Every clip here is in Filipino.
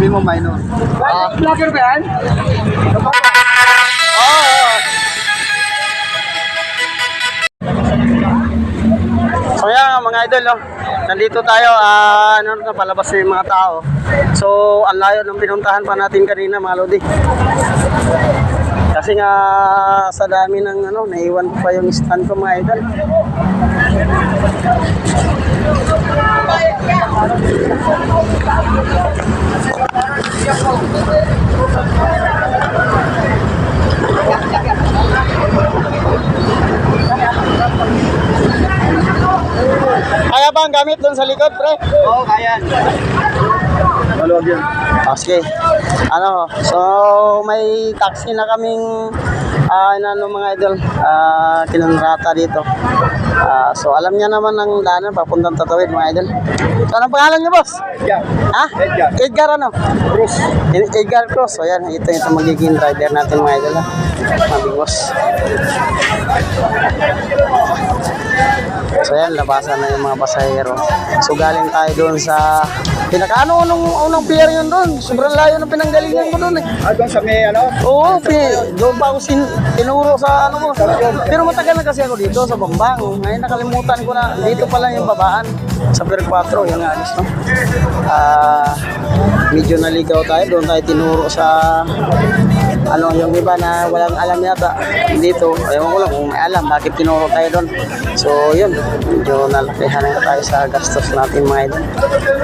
sabihin mo minor. Vlogger ba yan? So yan mga idol, no? Nandito tayo, palabas na yung mga tao. So ang layo ng pinuntahan pa natin kanina mga lodi. Kasi nga sa dami ng naiwan pa yung stand ko mga idol. Kaya ba ang gamit doon sa likod, pre? Oo, kaya. Maluwag yun. Okay. So may taxi na kaming mga idol, kinontrata dito. So alam niya naman ang daanan papuntang Tatawid mga idol. So anong pangalan niyo, boss? Edgar. Ha? Edgar. Edgar ano? Cruz. Edgar Cruz. So yan, ito magiging driver natin mga idol. Mabingos. So yan, labasan na yung mga pasahero. So galing tayo doon sa unang pier yun doon. Sobrang layo ng pinanggalingan ko doon eh. Doon sa may Oo, doon pa ako tinuro sa mo. Pero matagal na kasi ako dito sa Bambang. Ngayon nakalimutan ko na, dito pa lang yung babaan. Sa Pier 4, yung alis, no? Medyo naligaw tayo, doon tayo tinuro sa yung iba na walang alam yata dito. Ayaw ko lang kung may alam bakit tinuro tayo doon. So yun, medyo nalakihan na tayo sa gastos natin mga idol.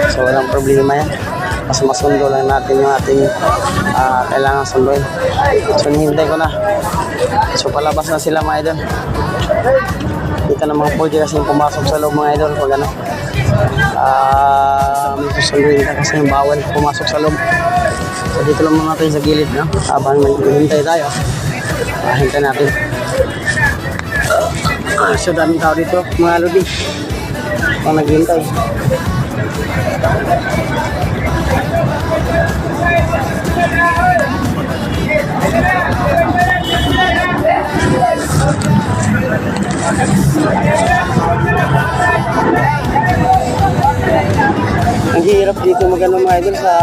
So walang problema yan. Mas masundo lang natin yung ating kailangan sunduin. So nihintay ko na. So palabas na sila mga idol. Dito na mga pwede kasi pumasok sa loob mga idol pag may susunduin ka kasi bawal pumasok sa loob. So dito lang muna natin sa gilid, no? Habang naghihintay tayo. Hintay natin. So daming tao dito mga lodi. Pag naghihintay. Ang hirap dito mga idol sa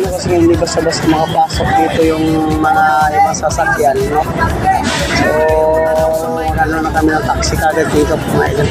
kasi hindi basta-basta makapasok dito yung mga ibang sasakyan, no? So na kami ng taxi kagad dito mga idol.